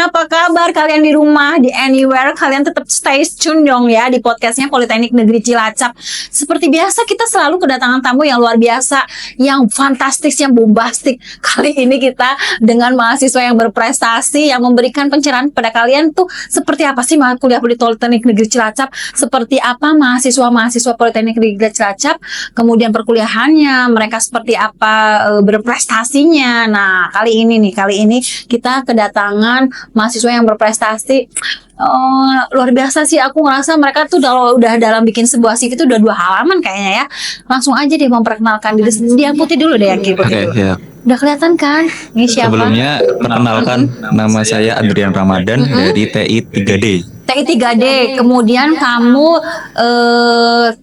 semuanya, apa kabar kalian di rumah, di anywhere, kalian tetap stay tune dong ya di podcastnya Politeknik Negeri Cilacap. Seperti biasa kita selalu kedatangan tamu yang luar biasa, yang fantastis, yang bombastik. Kali ini kita dengan mahasiswa yang berprestasi, yang memberikan pencerahan pada kalian tuh seperti apa sih kuliah di Politeknik Negeri Cilacap, seperti apa mahasiswa Politeknik Negeri Cilacap, kemudian perkuliahannya, mereka seperti apa berprestasinya. Nah, kali ini kita kedatangan mahasiswa yang berprestasi. Luar biasa sih, aku ngerasa mereka tuh udah dalam bikin sebuah CV itu udah 2 halaman kayaknya ya. Langsung aja dia memperkenalkan diri sendiri. Dia putih dulu deh, yang putih dulu. Ya. Udah kelihatan kan? Ini siapa? Sebelumnya perkenalkan, nama saya Adrian Ramadan dari TI 3D. TI 3D, kemudian kamu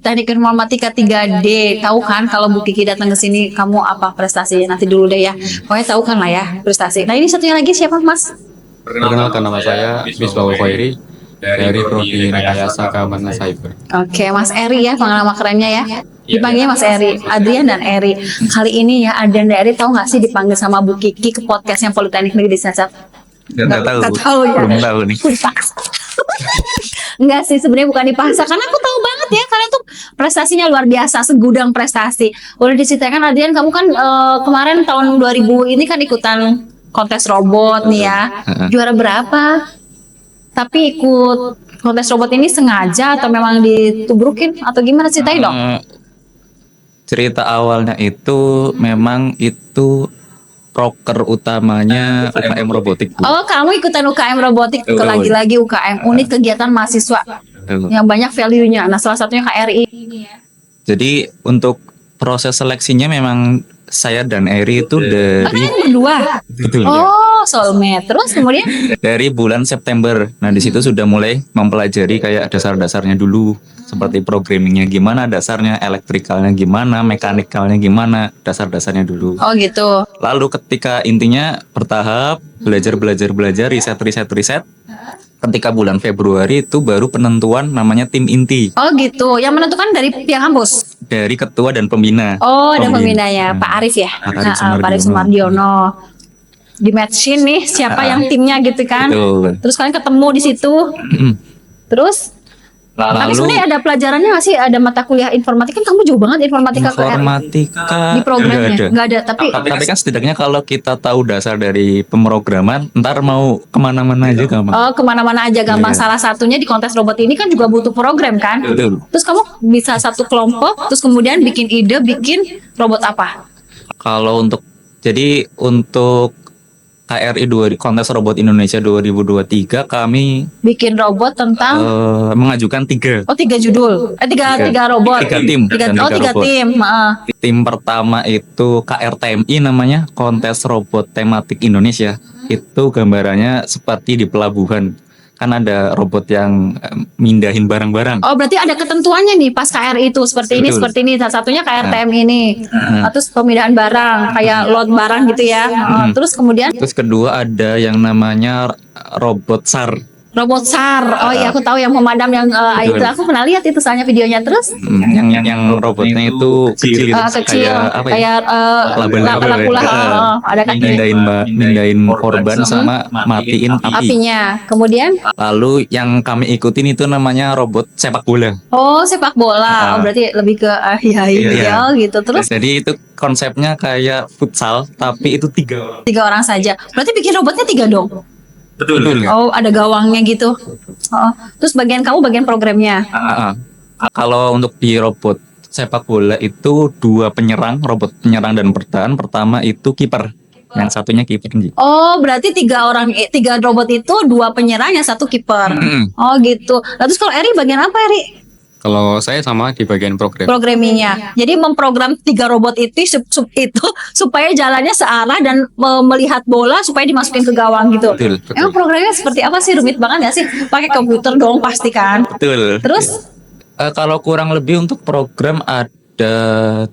Teknik Informatika 3D. Tahu kan kalau Bu Kiki datang ke sini kamu apa prestasinya? Nanti dulu deh ya. Pokoknya tahu kan lah ya prestasi. Nah, ini satunya lagi siapa, Mas? Perkenalkan, nama saya Misbah Khairi dari Prodi Rekayasa Keamanan Cyber. Oke, Mas Eri ya, nama kerennya ya. Dipanggilnya Mas Eri, Adrian dan Eri. Kali ini ya Adrian dan Eri tahu nggak sih dipanggil sama Bu Kiki ke podcastnya Politeknik Negeri Cilacap? Nggak tahu ya. Belum tahu nih. Enggak sih, sebenarnya bukan dipaksa, karena aku tahu banget ya kalian tuh prestasinya luar biasa, segudang prestasi. Udah diceritakan Adrian, kamu kan kemarin tahun 2000 ini kan ikutan kontes robot nih ya. Juara berapa? Tapi ikut kontes robot ini sengaja atau memang ditubrukin atau gimana, ceritain dong? Cerita awalnya itu memang itu proker utamanya UKM robotik, Bu. Oh, kamu ikutan UKM robotik, lagi-lagi UKM, unit kegiatan mahasiswa yang banyak value-nya. Nah, salah satunya KRI ini ya. Jadi untuk proses seleksinya memang saya dan Eri itu dari berdua. Betul. Oh, soulmate. Terus kemudian dari bulan September. Nah, di situ sudah mulai mempelajari kayak dasar-dasarnya dulu, seperti programmingnya gimana, dasarnya elektrikalnya gimana, mekanikalnya gimana, dasar-dasarnya dulu. Oh gitu. Lalu ketika intinya bertahap belajar, riset. Ketika bulan Februari itu baru penentuan namanya tim inti. Oh gitu. Yang menentukan dari pihak kampus? Dari ketua dan pembina. Oh, ada pembinanya, Pak Arif ya? Pak Arif Sumardiono. Di matchin nih siapa yang timnya gitu kan? Betul. Terus kalian ketemu di situ. Terus? Tapi sebenarnya ada pelajarannya nggak sih? Ada mata kuliah informatika? Kan kamu jauh banget informatika di programnya. Nggak ada. Tapi kan setidaknya kalau kita tahu dasar dari pemrograman, ntar mau kemana-mana aja gampang. Oh, kemana-mana aja gampang. Salah satunya di kontes robot ini kan juga butuh program kan? Betul. Terus kamu bisa satu kelompok, terus kemudian bikin ide, bikin robot apa? Kalau untuk KRI Kontes Robot Indonesia 2023 kami bikin robot tentang mengajukan 3. Oh, 3 judul. 3 robot. 3 tim. 3 tim. Tim pertama itu KRTMI namanya, Kontes Robot Tematik Indonesia. Itu gambarannya seperti di pelabuhan. Kan ada robot yang mindahin barang-barang. Oh, berarti ada ketentuannya nih pas KRI itu seperti Betul. seperti ini. Salah satunya KRTM ini. Terus pemindahan barang, kayak load barang gitu ya. Terus kemudian Terus kedua ada yang namanya robot SAR. robot SAR. Oh iya, aku tahu yang pemadam yang itu. Aku pernah lihat itu soalnya videonya. Terus Yang robotnya itu kecil gitu. kecil kayak laba-laba. ada kan Mindahin korban sama matiin api. apinya. Kemudian Lalu yang kami ikutin itu namanya robot sepak bola. oh, sepak bola. Oh, berarti lebih ke ideal gitu. Terus Jadi itu konsepnya kayak futsal, tapi itu 3 orang. 3 orang saja. Berarti bikin robotnya 3 dong. Betul. Oh, ada gawangnya gitu. Oh, terus bagian programnya. Kalau untuk di robot sepak bola itu 2 penyerang, robot penyerang dan bertahan. Pertama itu kiper, yang satunya kiper. Oh, berarti 3 robot itu 2 penyerang, yang 1 kiper. Oh gitu. Nah, terus kalau Eri bagian apa, Eri? Kalau saya sama di bagian program. Programmingnya. Jadi memprogram 3 robot itu supaya jalannya searah dan melihat bola supaya dimasukin ke gawang gitu. Betul. Emang programnya seperti apa sih? Rumit banget gak sih? Pakai komputer dong pasti kan? Betul. Terus kalau kurang lebih untuk program ada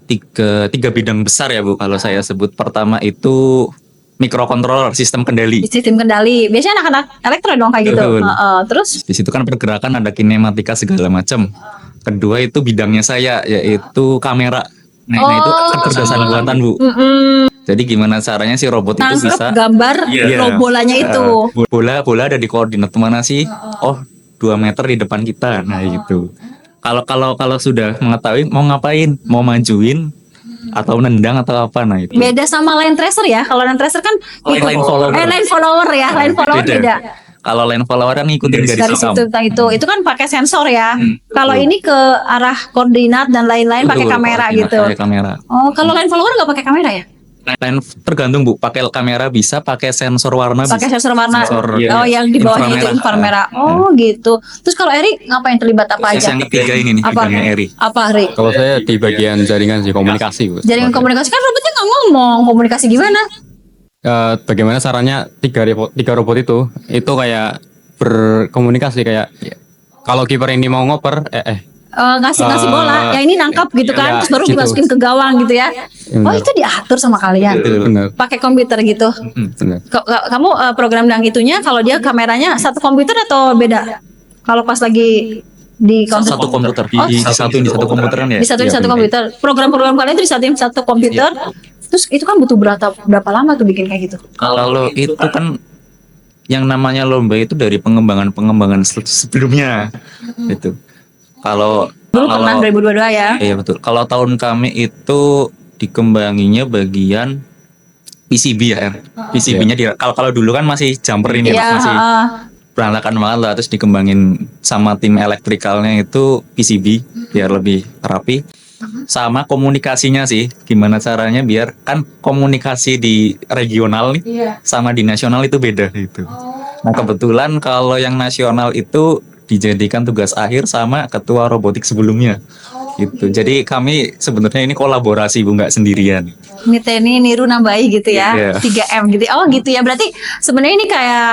tiga bidang besar ya, Bu. Kalau saya sebut pertama itu mikrokontroler, sistem kendali. sistem kendali. Biasanya anak-anak elektro dong kayak gitu. Betul. Terus Di situ kan pergerakan, ada kinematika segala macam. Kedua itu bidangnya saya, yaitu kamera. Nah itu kecerdasan buatan, Bu. Jadi gimana caranya si robot itu Tangkep bisa gambar Iya. bolanya itu. bola ada di koordinat mana sih? Oh, 2 meter di depan kita. Nah, gitu. Kalau sudah mengetahui mau ngapain, mau majuin atau nendang atau apa, nah itu. Beda sama line tracer ya. Kalau line tracer kan Line follower. line follower ya. Line follower beda. Kalau line follower kan ngikutin Dari garis situ hitam. tentang itu kan pakai sensor ya. Kalau betul. ini ke arah koordinat dan lain-lain pakai Betul, kamera koordinat gitu. pakai kamera. Oh, kalau line follower nggak pakai kamera ya? Line tergantung Bu, pakai kamera bisa, pakai sensor warna Pakai bisa. sensor warna. Sensor, Oh, yang di bawahnya itu inframerah. Oh, gitu. Terus kalau Eri ngapain terlibat apa aja? Yang ketiga ini nih, Apa? bidangnya Eri. Apa, Eri? Kalau saya di bagian jaringan sih, komunikasi, Bu. Jaringan komunikasi kan robotnya nggak ngomong. Komunikasi gimana? Bagaimana caranya tiga robot itu kayak berkomunikasi kayak kalau kiper ini mau ngoper Ngasih bola, yang ini nangkap gitu kan, ya, terus baru gitu. dimasukin ke gawang gitu ya. Oh, Benar. itu diatur sama kalian. benar Pakai komputer gitu. benar. Kamu program yang itunya kalau dia kameranya satu komputer atau beda? Kalau pas lagi di komputer. Satu komputer disatuin di satu komputer kan ya? Disatuin di satu komputer. Program-program kalian itu disatuin di satu komputer. Terus itu kan butuh berapa lama tuh bikin kayak gitu? Kalau itu kan yang namanya lomba itu dari pengembangan sebelumnya itu. Kalau Dulu pernah 2022 ya. iya betul. Kalau tahun kami itu dikembanginya bagian PCB ya, PCB-nya kalau dulu kan masih jumper ini Iya, masih berantakan banget lah, terus dikembangin sama tim elektrikalnya itu PCB biar lebih rapi. Sama komunikasinya sih, gimana caranya biar kan komunikasi di regional nih sama di nasional itu beda gitu. Nah kebetulan kalau yang nasional itu dijadikan tugas akhir sama ketua robotik sebelumnya gitu. Jadi kami sebenarnya ini kolaborasi Bu, nggak sendirian. Ini Teni niru nambahi gitu ya. Iya. 3M gitu. Oh gitu ya. Berarti sebenarnya ini kayak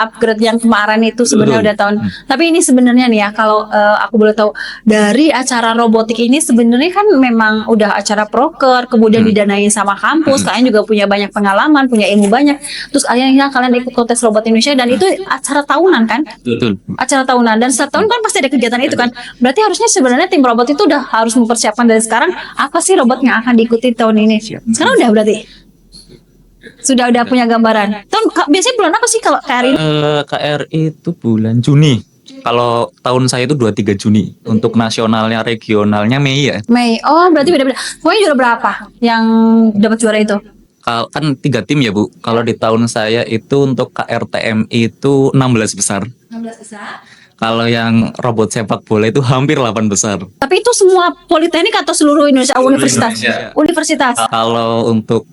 upgrade yang kemarin itu sebenarnya Betul. udah tahun. Tapi ini sebenarnya nih ya, kalau aku boleh tahu dari acara robotik ini sebenarnya kan memang udah acara proker, kemudian didanain sama kampus. Kalian juga punya banyak pengalaman, punya ilmu banyak. Terus akhirnya kalian ikut kontes robot Indonesia dan itu acara tahunan kan? Betul. Acara tahunan dan setiap tahun kan pasti ada kegiatan itu kan. Berarti harusnya sebenarnya tim robot itu udah harus mempersiapkan dari sekarang apa sih robot yang akan diikuti tahun ini. Sekarang udah berarti sudah punya gambaran. Biasanya bulan apa sih kalau KRI? KRI itu bulan Juni. Kalau tahun saya itu 23 Juni. Untuk nasionalnya, regionalnya Mei ya. Mei. Oh, berarti beda-beda. Pokoknya juara berapa yang dapat juara itu? Kan 3 tim ya Bu. Kalau di tahun saya itu untuk KRTMI itu 16 besar. 16 besar. Kalau yang robot sepak bola itu hampir 8 besar. Tapi itu semua politeknik atau seluruh Indonesia universitas? Indonesia. Universitas. Kalau untuk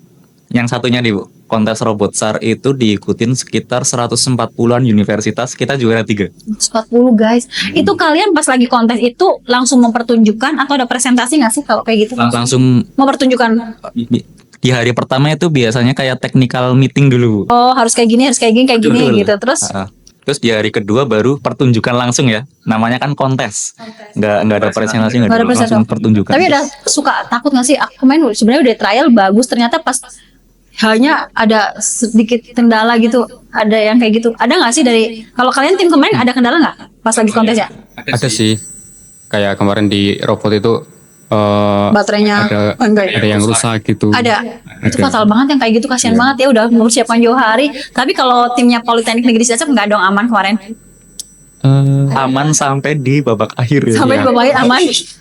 yang satunya nih Bu, kontes robot SAR itu diikutin sekitar 140-an universitas, kita juara 3. 40 guys. Itu kalian pas lagi kontes itu langsung mempertunjukkan atau ada presentasi nggak sih kalau kayak gitu? Langsung Mempertunjukkan. di hari pertama itu biasanya kayak technical meeting dulu. Oh, harus kayak gini, harus kayak gini, kayak gini Betul. gitu. Terus Terus di hari kedua baru pertunjukan langsung ya, namanya kan kontes, nggak ada presentasi, nggak Nggak ada ada langsung presentasi. pertunjukan. tapi ada suka takut nggak sih? Aku main sebenarnya udah trial bagus, ternyata pas hanya ada sedikit kendala gitu. Ada yang kayak gitu. Ada nggak sih dari kalau kalian tim kemarin ada kendala nggak pas lagi kontes ya? Ada sih, kayak kemarin di robot itu Baterainya enggak ya? ada yang rusak gitu. Ada. Itu fatal banget yang kayak gitu, kasihan banget ya udah mempersiapkan jauh hari. Tapi kalau timnya Politeknik Negeri Cilacap nggak dong, aman kemarin. Aman sampai di babak akhir ya. Sampai di babak akhir aman.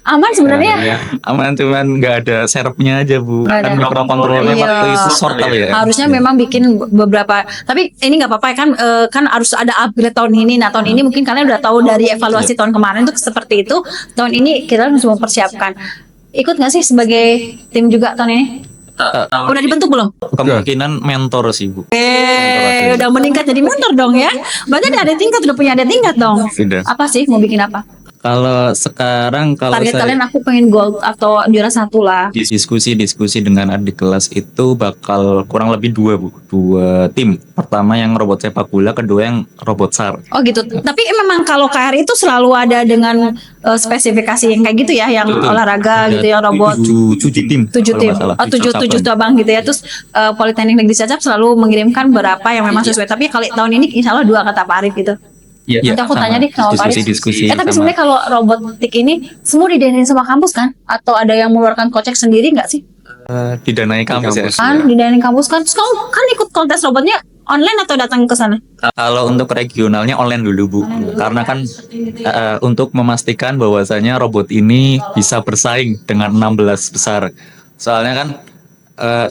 Aman sebenarnya. Aman, cuman nggak ada serepnya aja Bu. Nggak ada. Kan mikrokontrolnya Iya. waktu itu short kali ya. Harusnya memang bikin beberapa, tapi ini nggak apa-apa ya kan, kan harus ada upgrade tahun ini. Nah tahun ini mungkin kalian udah tahu dari evaluasi tahun kemarin tuh seperti itu. Tahun ini kita harus mempersiapkan. Ikut nggak sih sebagai tim juga tahun ini? Udah dibentuk belum? Kemungkinan mentor sih Bu. Udah meningkat jadi mentor dong ya. Berarti ada tingkat, udah punya ada tingkat dong. Sudah. Apa sih mau bikin apa? Kalau sekarang Target saya kalian aku pengen gold atau juara 1 lah. diskusi dengan adik kelas itu bakal kurang lebih 2 tim. Pertama yang robot sepak bola, kedua yang robot SAR. Oh gitu. Tapi memang kalau KRI itu selalu ada dengan spesifikasi yang kayak gitu ya, yang olahraga gitu ya, robot. 7 tim. 7 kalau tim, nggak salah. 7 cabang gitu ya. Terus Politeknik Negeri Cilacap selalu mengirimkan berapa yang memang sesuai. Tapi kali tahun ini insya Allah 2 kata Pak Arif gitu. Iya, Nanti aku sama. tanya deh sama Pak Arif. Diskusi Tapi sama- sebenarnya kalau robotik ini semua didesain sama kampus kan? Atau ada yang mengeluarkan kocek sendiri nggak sih? Didanai kampus ya. kampus. Kan di dalam kampus kan. Terus kamu kan ikut kontes robotnya online atau datang ke sana? Kalau untuk regionalnya online dulu Bu, karena kan untuk memastikan bahwasanya robot ini bisa bersaing dengan 16 besar. Soalnya kan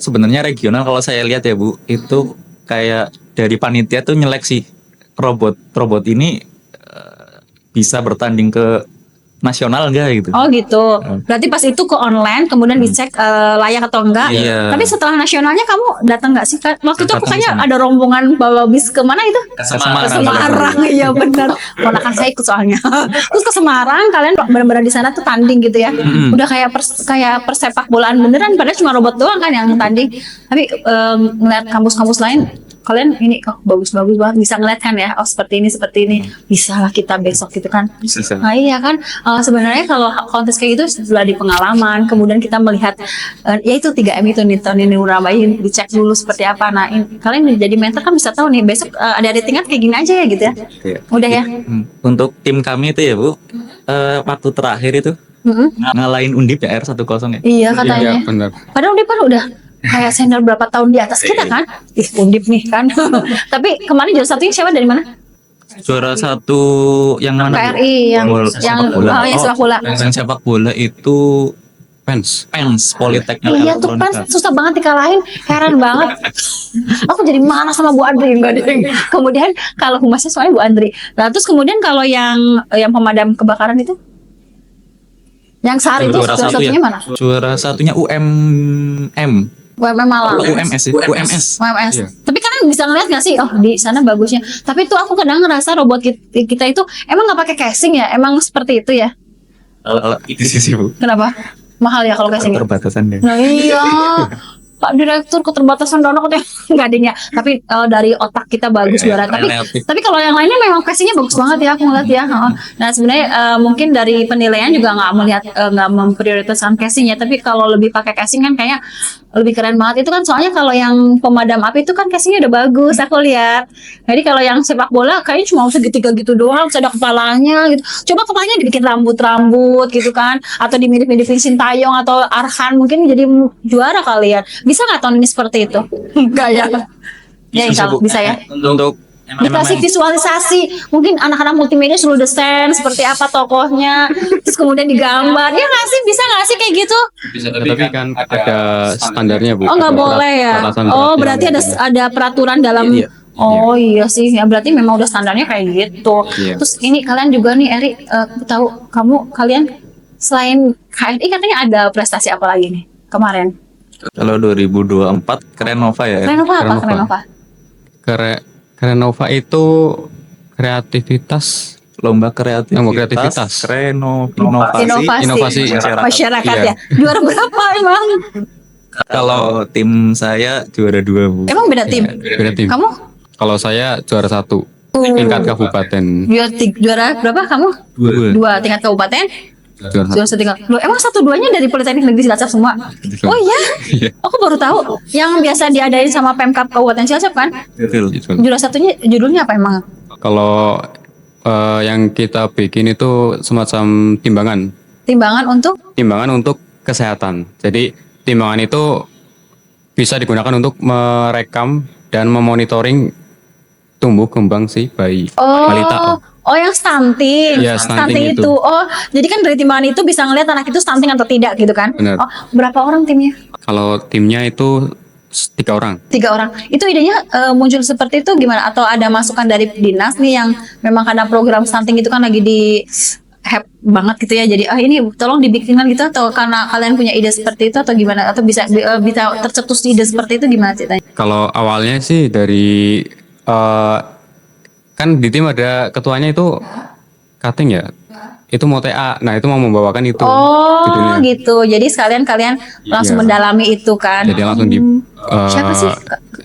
sebenarnya regional kalau saya lihat ya Bu, itu kayak dari panitia tuh nyeleksi robot ini bisa bertanding ke nasional enggak gitu. Oh gitu. Berarti pas itu ke online, kemudian dicek layak atau enggak. Iya. Tapi setelah nasionalnya kamu datang nggak sih? Waktu itu aku Datang kayaknya ke sana. ada rombongan bawa bis ke mana itu? Ke Ke Semarang. Semarang, iya benar. Ponakan saya ikut soalnya. Terus ke Semarang, kalian benar-benar di sana tuh tanding gitu ya. Udah kayak persepak bolaan beneran, padahal cuma robot doang kan yang tanding. Tapi ngeliat kampus-kampus lain, kalian ini bagus-bagus banget, bisa ngeliat kan ya, seperti ini, bisa lah kita besok gitu kan. Bisa. Nah iya kan, sebenarnya kalau kontes kayak gitu setelah di pengalaman, kemudian kita melihat ya itu 3M itu nih, Tony Nurabayin, dicek dulu seperti apa. Nah kalian jadi mentor kan bisa tahu nih besok ada tingkat kayak gini aja ya gitu ya. Iya. Udah ya. Untuk tim kami itu ya Bu, waktu terakhir itu ngalahin Undip ya R10 ya. Iya Iya katanya. benar. Padahal Undip kan udah kayak senior berapa tahun di atas kita kan. Undip nih kan. Tapi kemarin juara satunya siapa dari mana? Juara satu yang mana? Bu? KRI yang Sepak bola. yang sepak bola. Yang sepak bola itu PENS Politeknik Iya tuh kan susah banget dikalahin, heran banget. Aku jadi mana sama Bu Andri enggak deh. Kemudian kalau humasnya soalnya Bu Andri. Nah terus kemudian kalau yang pemadam kebakaran itu, yang SAR itu Juara juara satu satunya ya. mana? Juara satunya UMM. UMM Malang. UMS. UMS. Iya. Tapi kalian bisa ngeliat nggak sih? Oh di sana bagusnya. Tapi itu aku kadang ngerasa robot kita itu emang nggak pakai casing ya? Emang seperti itu ya? Itu sih Bu. Kenapa? Mahal ya kalau casing? Keterbatasan deh. Nah iya, Pak Direktur keterbatasan dana katanya nggak adanya. Tapi dari otak kita bagus juara. Tapi kalau yang lainnya memang casingnya bagus banget ya aku ngeliat ya. Nah sebenarnya mungkin dari penilaian juga nggak melihat nggak memprioritaskan casingnya. Tapi kalau lebih pakai casing kan kayaknya lebih keren banget. Itu kan soalnya kalau yang pemadam api itu kan casingnya udah bagus aku lihat. Jadi kalau yang sepak bola kayaknya cuma segitiga gitu doang, terus ada kepalanya gitu. Coba kepalanya dibikin rambut-rambut gitu kan, atau dimirip-miripin Sintayong atau Arhan, mungkin jadi juara kali ya. Bisa nggak tahun ini seperti itu? Enggak ya? Ya insya Allah bisa ya. Untuk Dikasih visualisasi, mungkin anak-anak multimedia suruh desain seperti apa tokohnya, terus kemudian digambar. Ya nggak sih, bisa nggak sih kayak gitu? Tapi kan ada standarnya Bu. Oh nggak Ada boleh ya? batasan-batasan. Oh berarti ada peraturan dalam. Iya. Oh iya sih, ya berarti memang udah standarnya kayak gitu. Iya. Terus ini kalian juga nih, Eri, aku tahu kalian selain KRI katanya ada prestasi apa lagi nih kemarin? kalau 2024 Krenova ya. Krenova apa? Krenova. Krenova? Krenova itu kreativitas. Lomba kreativitas. Inovasi Masyarakat Iya. ya. Juara berapa emang? Kalau tim saya juara 2 Bu. Emang beda tim? Beda tim. Kamu? Kalau saya juara 1 tingkat kabupaten. Juara berapa kamu? 2 tingkat kabupaten? Juara Juara 1 tingkat. Loh, emang 1-2-nya dari Politeknik Negeri Cilacap semua? Oh iya? Iya. Aku baru tahu. Yang biasa diadain sama Pemkab Kabupaten Cilacap kan? Betul. Juara satunya judulnya apa emang? Kalau yang kita bikin itu semacam timbangan untuk kesehatan. Jadi timbangan itu bisa digunakan untuk merekam dan memonitoring tumbuh kembang si bayi balita. Oh yang stunting. Iya, stunting itu. Oh, jadi kan dari timbangan itu bisa ngeliat anak itu stunting atau tidak gitu kan? Benar. Oh, berapa orang timnya? Kalau timnya itu 3 orang. 3 orang. Itu idenya muncul seperti itu gimana? Atau ada masukan dari dinas nih yang memang karena program stunting itu kan lagi di hype banget gitu ya. Jadi ini tolong dibikinkan gitu, atau karena kalian punya ide seperti itu atau gimana? Atau bisa tercetus ide seperti itu gimana ceritanya? Kalau awalnya sih dari kan di tim ada ketuanya itu cutting ya. Itu mau TA. Nah, itu mau membawakan itu. Oh judulnya. gitu. Jadi sekalian kalian langsung Iya. mendalami itu kan? Jadi langsung Siapa sih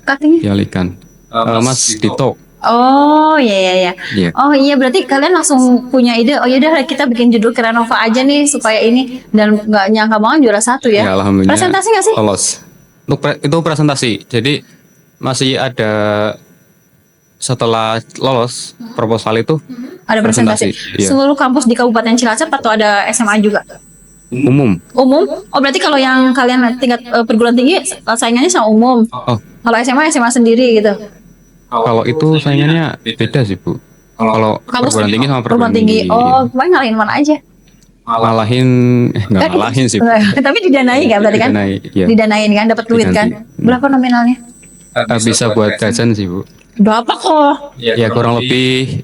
cuttingnya? dialihkan. Mas Dito. Oh iya. Iya. Oh iya berarti kalian langsung punya ide. Oh yaudah kita bikin judul Krenova aja nih supaya ini, dan nggak nyangka banget juara 1 ya. Ya, alhamdulillah. Presentasi nggak sih? Lolos. Itu presentasi. Jadi masih ada setelah lolos proposal itu Ada presentasi. Iya. Seluruh kampus di Kabupaten Cilacap atau ada SMA juga? umum. Umum? Oh berarti kalau yang kalian tingkat perguruan tinggi saingannya sama umum. Oh, Kalau SMA sendiri gitu. kalau itu saingannya beda sih Bu. Kalau Kamu perguruan tinggi sama perguruan perguruan tinggi. tinggi. Oh, kemarin ngalahin mana aja? Ngalahin, nggak ngalahin sih Bu. Tapi didanai kan berarti kan? Didanai, iya. Didanain kan, dapat duit kan? Diganti. Berapa nominalnya? Bisa buat jajan sih Bu. Berapa kok? Ya kurang lebih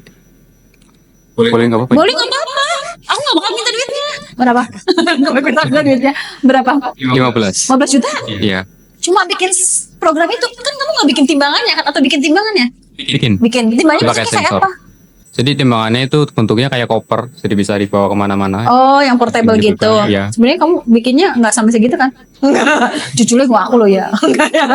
boleh nggak apa-apa. Boleh nggak apa-apa. Aku nggak bakal minta duitnya. Berapa? Nggak bakal minta duitnya. Berapa? 15. 15 juta? Iya. Cuma bikin program itu kan kamu nggak bikin timbangannya kan atau bikin timbangannya? Bikin. Bikin timbangannya Pakai maksudnya kayak sensor. apa? Jadi timbangannya itu bentuknya kayak koper, jadi bisa dibawa kemana-mana. Oh, yang portable Ini gitu. bukan, iya. Sebenarnya kamu bikinnya nggak sampai segitu kan? Jujurnya gua aku loh ya. Enggak ya.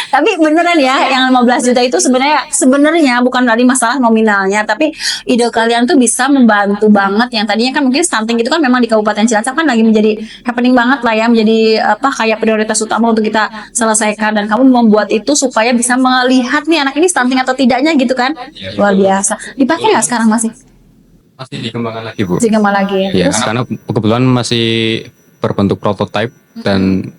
Tapi beneran ya, yang 15 juta itu sebenarnya bukan dari masalah nominalnya, tapi ide kalian tuh bisa membantu banget. Yang tadinya kan mungkin stunting itu kan memang di Kabupaten Cilacap kan lagi menjadi happening banget lah ya, menjadi apa kayak prioritas utama untuk kita selesaikan, dan kamu membuat itu supaya bisa melihat nih anak ini stunting atau tidaknya gitu kan? Luar biasa. Dipakai nggak sekarang masih? Masih dikembangkan lagi Bu. Jika malah lagi. Ya, Terus? karena kebetulan masih berbentuk prototype dan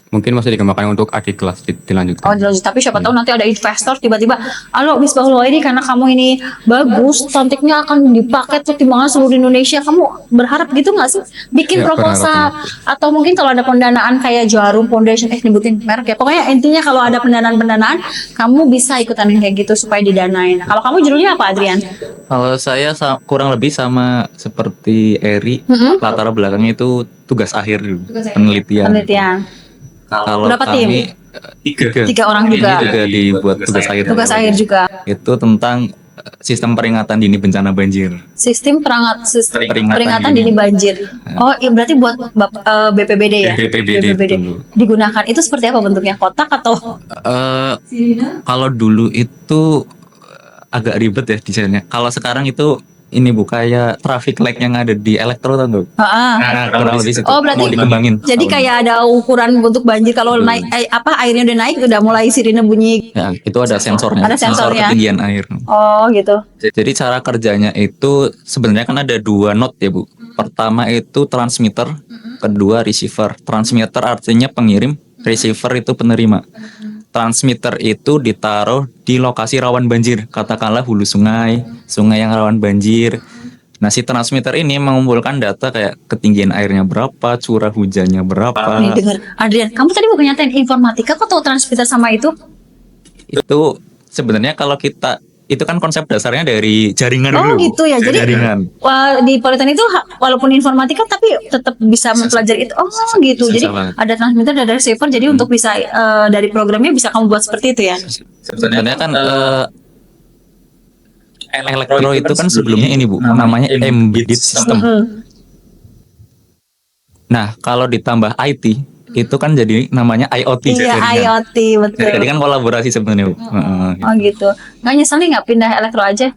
mungkin masih dikembangkan untuk adik kelas Oh dilanjutkan. jelas, tapi siapa tahu nanti ada investor tiba-tiba, halo Misbahul ini karena kamu ini bagus, cantiknya akan dipakai tuh timbangan seluruh Indonesia. Kamu berharap gitu nggak sih? Bikin Ya, proposal atau mungkin kalau ada pendanaan kayak Jarum Foundation, nyebutin merek ya. Pokoknya intinya kalau ada pendanaan, kamu bisa ikutan yang kayak gitu supaya didanain. Nah, kalau kamu judulnya apa, Adrian? Kalau saya kurang lebih sama seperti Eri, latar belakangnya itu tugas akhir dulu, penelitian. Penelitian. Kalau Berapa tim? kami tiga. 3 orang juga. Ini juga dibuat tugas akhir. Tugas akhir juga. Itu tentang sistem peringatan dini bencana banjir. Sistem Peringatan peringatan dini. dini banjir. Oh, iya berarti buat BPBD ya? BPBD dulu. Digunakan. Itu seperti apa bentuknya? Kotak atau? Kalau dulu itu agak ribet ya desainnya. Kalau sekarang itu ini Bu, kayak traffic light yang ada di elektro tau nggak? Nah, kurang lebih situ. Oh berarti Mau dikembangin. jadi kayak ada ukuran untuk banjir kalau naik airnya udah naik udah mulai sirine bunyi. Ya, itu ada sensornya. Ada Sensor sensornya. ketinggian air. Oh gitu. Jadi cara kerjanya itu sebenarnya kan ada 2 node ya Bu. Pertama itu transmitter, kedua receiver. Transmitter artinya pengirim, receiver itu penerima. Transmitter itu ditaruh di lokasi rawan banjir, katakanlah hulu sungai yang rawan banjir. Nah, si transmitter ini mengumpulkan data kayak ketinggian airnya berapa, curah hujannya berapa. Nih dengar, Adrian, kamu tadi mau nyatain informatika kok tahu transmitter sama itu? Itu sebenarnya kalau kita itu kan konsep dasarnya dari jaringan Oh dulu. gitu ya. Jadi jaringan. di Politeknik itu walaupun informatika tapi tetap bisa mempelajari itu. Oh gitu. Jadi banget. ada transmitter, ada receiver. Jadi untuk bisa dari programnya bisa kamu buat seperti itu ya. Sebenarnya kan elektro itu kan sebelumnya ini Bu, namanya embedded system. Nah, kalau ditambah IT itu kan jadi namanya IoT. Iya jadinya. IoT betul. Jadi kan kolaborasi sebenarnya Bu. Oh gitu. Nggak nyesel nih nggak pindah elektro aja?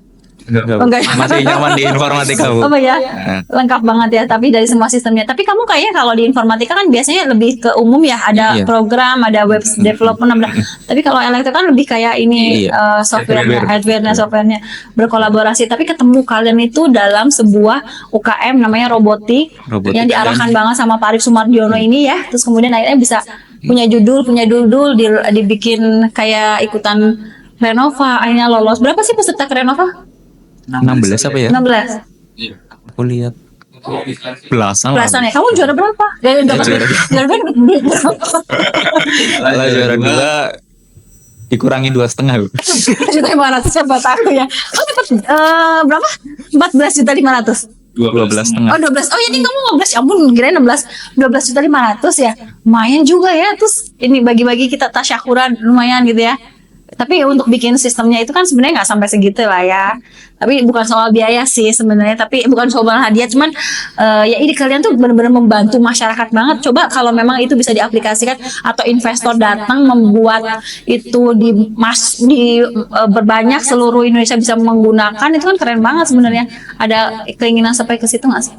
Enggak, Oh, enggak. masih nyaman di informatika Bu. Oh ya, lengkap banget ya. Tapi dari semua sistemnya. Tapi kamu kayaknya kalau di informatika kan biasanya lebih ke umum ya. Ada Iya. program, ada web development. Tapi kalau elektro kan lebih kayak ini Iya. softwarenya, hardwarenya, softwarenya berkolaborasi. Tapi ketemu kalian itu dalam sebuah UKM namanya robotik yang diarahkan banget sama Pak Arif Sumardiono ini ya. Terus kemudian akhirnya bisa punya judul dibikin kayak ikutan Renova. Akhirnya lolos. Berapa sih peserta ke Renova? 16 apa ya? 16. Aku lihat belasan lah. Belasan ya. Kamu juara berapa? Juara berapa? Lah juara 2 dikurangi 2,5 Bu. 1.500 buat aku ya. Oh dapat berapa? 14.500. 12,5. Oh 12. Oh ini kamu 15. Ya ampun, kirain 16. 12.500 ya. Lumayan juga ya. Terus ini bagi-bagi kita tasyakuran lumayan gitu ya. Tapi untuk bikin sistemnya itu kan sebenarnya nggak sampai segitu lah ya. Tapi bukan soal biaya sih sebenarnya. Tapi bukan soal hadiah. Cuman ya ini kalian tuh benar-benar membantu masyarakat banget. Coba kalau memang itu bisa diaplikasikan atau investor datang membuat itu berbanyak seluruh Indonesia bisa menggunakan, itu kan keren banget sebenarnya. Ada keinginan sampai ke situ nggak sih?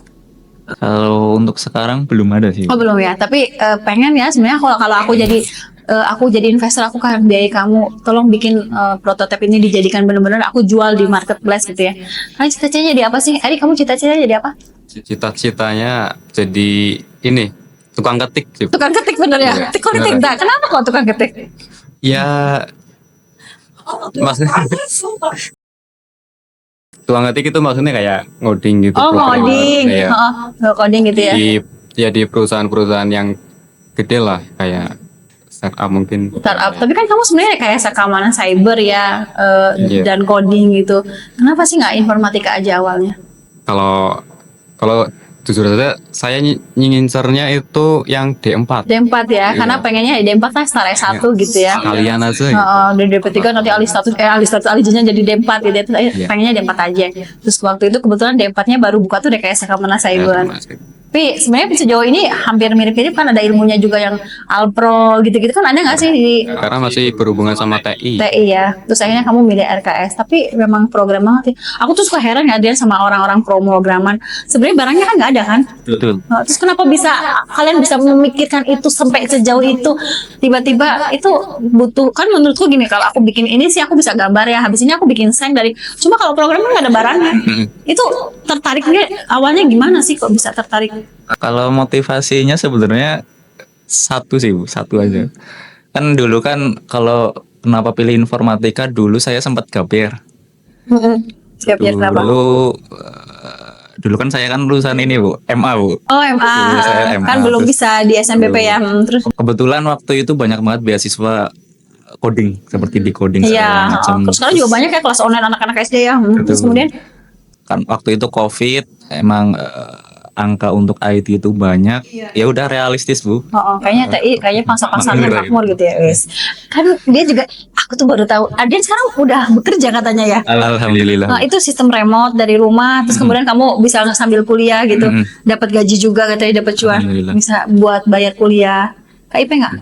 Kalau untuk sekarang belum ada sih. Oh belum ya, tapi pengen ya sebenarnya kalau aku jadi aku jadi investor, aku kan biayai kamu, tolong bikin prototipe ini dijadikan benar-benar aku jual di marketplace gitu ya. Kalian cita-citanya jadi apa sih? Eri, kamu cita-citanya jadi apa? Cita-citanya jadi ini tukang ketik sih. Tukang ketik bener ya? Iya, Tukang ketik, beneran. nah, kenapa kok tukang ketik? Ya maksudnya tukang ketik itu maksudnya kayak ngoding gitu. Oh, programmer. ngoding, Iya. coding gitu ya. Di perusahaan-perusahaan yang gede lah kayak startup mungkin. Startup, tapi kan kamu sebenarnya kayak keamanan cyber ya, Iya. dan coding gitu. Kenapa sih nggak informatika aja awalnya? Kalau kalau jujur saja saya ngincernya itu yang D4. D4 ya, Iya. karena pengennya D4 kan start S1 gitu ya. Kalian aja gitu. Dari DP3 nanti alih status jenjang jadi D4 gitu ya. Terus Iya. pengennya D4 aja. Terus waktu itu kebetulan D4-nya baru buka tuh DKS Keamanan Cyber. Tapi sebenarnya sejauh ini hampir mirip-mirip kan, ada ilmunya juga yang Alpro gitu-gitu kan, ada nggak sih di Karena masih berhubungan sama TI. TI ya? Terus akhirnya kamu milih RKS. Tapi memang program banget ya. Aku tuh suka heran ya Adrian sama orang-orang pemrograman. Sebenarnya barangnya kan nggak ada kan? Betul. Nah, terus kenapa kalian bisa memikirkan itu sampai sejauh itu? Tiba-tiba itu butuh, kan menurutku gini, kalau aku bikin ini sih aku bisa gambar ya, habis ini aku bikin sign dari, cuma kalau programnya nggak ada barangnya. Itu tertariknya awalnya gimana sih kok bisa tertarik? Kalau motivasinya sebenarnya satu sih Bu, satu aja. Kan dulu kan kalau kenapa pilih informatika, dulu saya sempat gapir. Siap ya, kenapa? Dulu kan saya kan lulusan ini Bu, MA Bu. Oh, MA. Dulu saya MA, Kan belum terus bisa di SNBP ya. Terus kebetulan waktu itu banyak banget beasiswa coding, seperti di coding iya, segala macam. terus sekarang juga banyak ya kelas online anak-anak SD ya. Terus Betul. kemudian Kan waktu itu COVID, emang angka untuk IT itu banyak. Ya udah realistis Bu. kayaknya TI kayaknya pasar-pasarnya Makmur, makmur gitu ya, wes. Kan dia juga, aku tuh baru tahu. Adrian sekarang udah bekerja katanya ya. Alhamdulillah. Nah, itu sistem remote dari rumah, terus kemudian kamu bisa sambil kuliah gitu, dapat gaji juga katanya, dapat cuan, Alhamdulillah. bisa buat bayar kuliah. KIP nggak?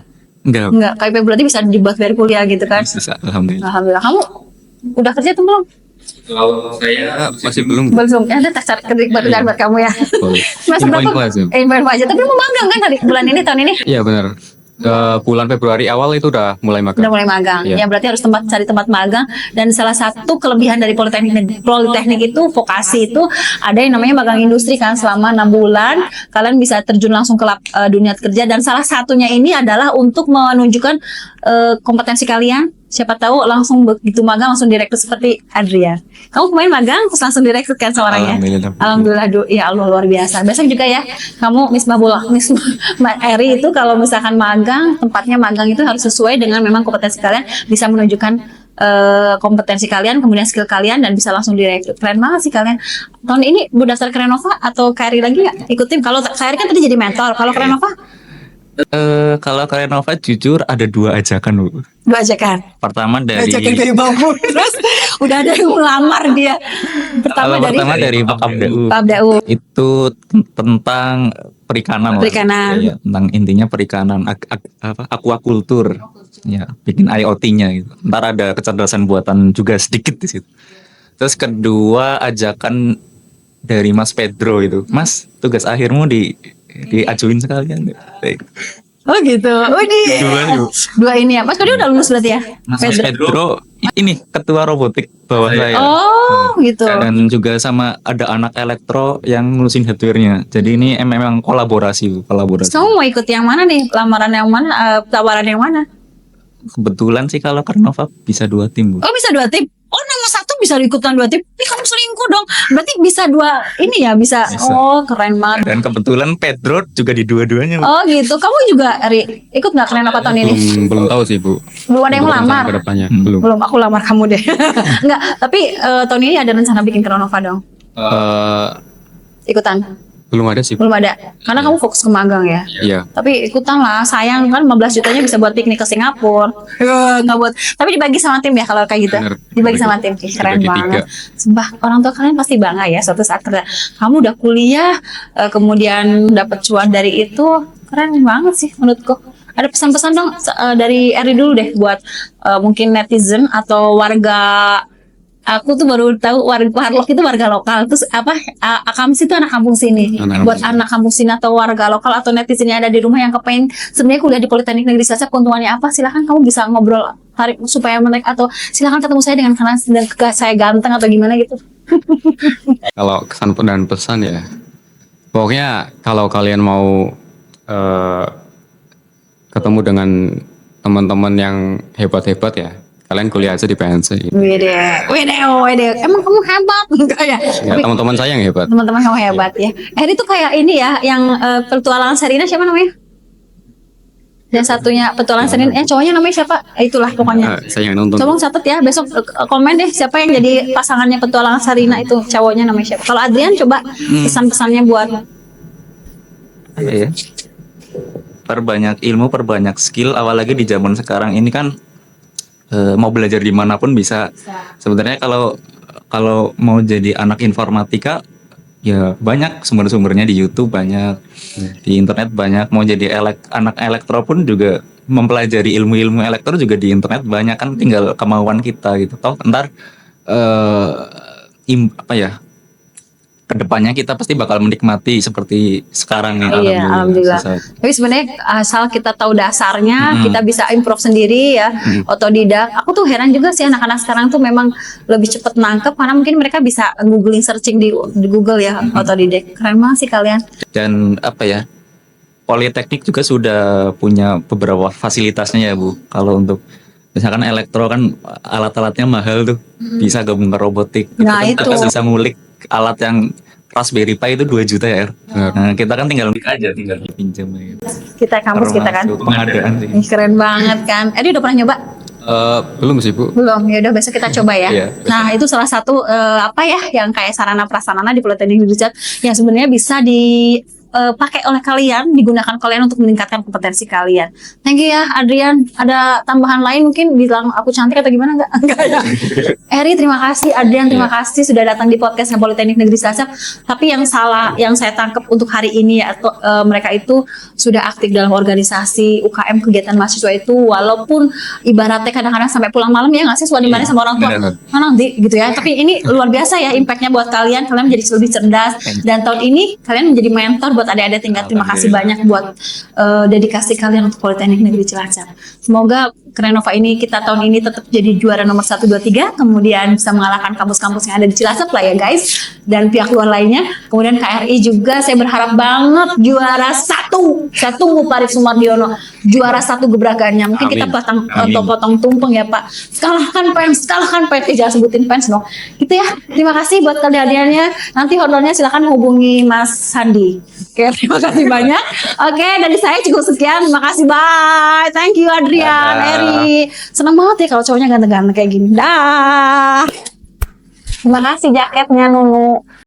Enggak. Nggak, KIP berarti bisa dibuat bayar kuliah gitu kan? Bisa, alhamdulillah. Alhamdulillah. Kamu udah kerja tuh belum? Kalau saya masih belum. Belum. Ya, ada tes cari kerja buat kamu ya. Masih Info-info aja. Info aja. Tapi mau magang kan dari bulan ini, tahun ini? Iya benar. Bulan Februari awal itu udah mulai magang. Udah mulai magang. Iya. Ya berarti harus cari tempat magang, dan salah satu kelebihan dari Politeknik itu vokasi itu ada yang namanya magang industri kan, selama 6 bulan kalian bisa terjun langsung ke dunia kerja, dan salah satunya ini adalah untuk menunjukkan kompetensi kalian. Siapa tahu langsung begitu magang langsung direkrut seperti Adrian. Kamu kemarin magang terus langsung direkrut kan seorangnya? Alhamdulillah. Ya Allah, luar biasa. Besok juga ya kamu Miss Eri itu kalau misalkan magang, tempatnya magang itu harus sesuai dengan memang kompetensi kalian, bisa menunjukkan kompetensi kalian, kemudian skill kalian, dan bisa langsung direkrut. Keren banget sih kalian. Tahun ini berdasar Krenova atau KRI lagi nggak ikutin? Kalau KRI kan tadi jadi mentor, kalau Krenova? Kalau Krenova jujur ada 2 ajakan Bu. 2 ajakan. Pertama dari Bambu. Terus udah ada yang melamar dia. Pertama dari Papdau. Papdau. Itu tentang perikanan lah. Perikanan. Ya, tentang intinya perikanan, aquaculture. Ya, bikin IoT-nya gitu. Ntar ada kecerdasan buatan juga sedikit di situ. Terus kedua ajakan dari Mas Pedro itu. Mas, tugas akhirmu diajuin sekalian. Oh gitu. Oh dua ini ya. Mas Pedro udah lulus berarti ya? Mas Pedro ini ketua robotik bawah saya. Oh gitu. Dan juga sama ada anak elektro yang ngurusin hardware-nya. Jadi ini memang kolaborasi. Kamu mau ikut yang mana nih? Lamaran yang mana? Tawaran yang mana? Kebetulan sih kalau Krenova bisa 2 tim Bu. Oh bisa 2 tim. Oh nama satu bisa ikutan 2 tim. Ih kamu selingkuh dong. Berarti bisa 2 ini ya bisa. Oh keren banget. Dan kebetulan Pedro juga di dua-duanya Bu. Oh gitu. Kamu juga Ri, ikut nggak Krenova tahun ini? Belum tahu sih Bu. Belum ada yang Untuk melamar. rencana kedepannya belum. Belum, aku lamar kamu deh. Enggak, tapi tahun ini ada rencana bikin Krenova dong. Ikutan. Belum ada sih Bu. Belum ada. Karena kamu fokus ke magang ya. Iya. Tapi ikutan lah, sayang kan 15 jutanya bisa buat piknik ke Singapura. Nggak buat. Tapi dibagi sama tim ya kalau kayak gitu. Bener. Dibagi sama tim. Ih, keren Dibagi banget. Sumpah, orang tua kalian pasti bangga ya suatu saat kerja. Kamu udah kuliah, kemudian dapat cuan dari itu, keren banget sih menurutku. Ada pesan-pesan dong dari Eri dulu deh buat mungkin netizen atau warga Aku tuh baru tahu warlock itu warga lokal. Terus apa? Akams itu anak kampung sini. Anak Buat kampung. anak kampung sini atau warga lokal atau netizen yang ada di rumah yang kepengen sebenarnya kuliah di Politeknik Negeri Cilacap keuntungannya apa? Silahkan kamu bisa ngobrol tarik supaya menarik atau silahkan ketemu saya dengan karena saya ganteng atau gimana gitu. Kalau kesan dan pesan ya, pokoknya kalau kalian mau ketemu dengan teman-teman yang hebat-hebat ya, kalian kuliah aja di PNC. Wede. Emang kamu hebat enggak ya? Ya, teman-teman saya yang hebat. Teman-teman kamu hebat ya. Ini tuh kayak ini ya, yang petualangan Serina siapa namanya? Dan satunya petualangan Serina, cowoknya namanya siapa? Itulah pokoknya. Saya yang nonton. Tolong catat ya, besok komen deh siapa yang jadi pasangannya petualangan Serina itu, cowoknya namanya siapa. Kalau Adrian coba pesan-pesannya buat Iya. Perbanyak ilmu, perbanyak skill. Apalagi di zaman sekarang ini kan mau belajar dimanapun bisa. Sebenarnya kalau mau jadi anak informatika ya banyak sumber-sumbernya di YouTube, banyak di internet, banyak. Mau jadi anak elektro pun juga mempelajari ilmu-ilmu elektro juga di internet banyak, kan tinggal kemauan kita gitu. Toh ntar apa ya, kedepannya kita pasti bakal menikmati seperti sekarang nih. Iya, alhamdulillah. Tapi sebenarnya asal kita tahu dasarnya, kita bisa improve sendiri ya, otodidak. Aku tuh heran juga sih anak-anak sekarang tuh memang lebih cepet nangkep karena mungkin mereka bisa googling, searching di Google ya, otodidak. Keren banget sih kalian. Dan apa ya, Politeknik juga sudah punya beberapa fasilitasnya ya Bu. Kalau untuk misalkan elektro kan alat-alatnya mahal tuh, bisa gabung ke robotik. Nah, Kita itu. bisa ngulik alat yang Raspberry Pi itu 2 juta ya. Nah, kita kan tinggal ngulik aja, tinggal dipinjam gitu. Kita kampus kita kan. Termasuk pengadaan sih. Ih, keren banget kan. Udah pernah nyoba? Belum sih Bu. Belum, ya udah besok kita coba ya. Iya, Nah, itu salah satu apa ya yang kayak sarana prasarana di Politeknik Negeri Cilacap yang sebenarnya bisa dipakai oleh kalian, digunakan kalian untuk meningkatkan kompetensi kalian. Thank you ya Adrian. Ada tambahan lain mungkin bilang aku cantik atau gimana enggak? Enggak ya. Eri terima kasih, Adrian terima kasih sudah datang di podcastnya Politeknik Negeri Cilacap. Tapi yang salah yang saya tangkap untuk hari ini ya mereka itu sudah aktif dalam organisasi UKM kegiatan mahasiswa itu, walaupun ibaratnya kadang-kadang sampai pulang malam ya nggak sih suka dimarahin sama orang tua. Benar. Mana nanti gitu ya. Tapi ini luar biasa ya impactnya buat kalian menjadi lebih cerdas dan tahun ini kalian menjadi mentor buat adik-adik tingkat. Terima kasih banyak buat dedikasi kalian untuk Politeknik Negeri Cilacap. Semoga Krenova ini kita tahun ini tetap jadi juara nomor 1, 2, 3, kemudian bisa mengalahkan kampus-kampus yang ada di Cilacap lah ya guys, dan pihak luar lainnya. Kemudian KRI juga saya berharap banget juara 1. Saya tunggu Pak Sumardiono juara 1 gebrakannya. Mungkin kita potong tumpeng ya Pak. Kalahkan PENS, jangan sebutin PENS dong. Gitu ya. Terima kasih buat kehadirannya. Nanti honornya silakan hubungi Mas Sandi. Oke, terima kasih banyak. Oke, dari saya cukup sekian. Terima kasih, bye. Thank you Adrian, Eri. Senang banget ya kalau cowoknya ganteng-ganteng kayak gini. Dah. Terima kasih jaketnya Nunu.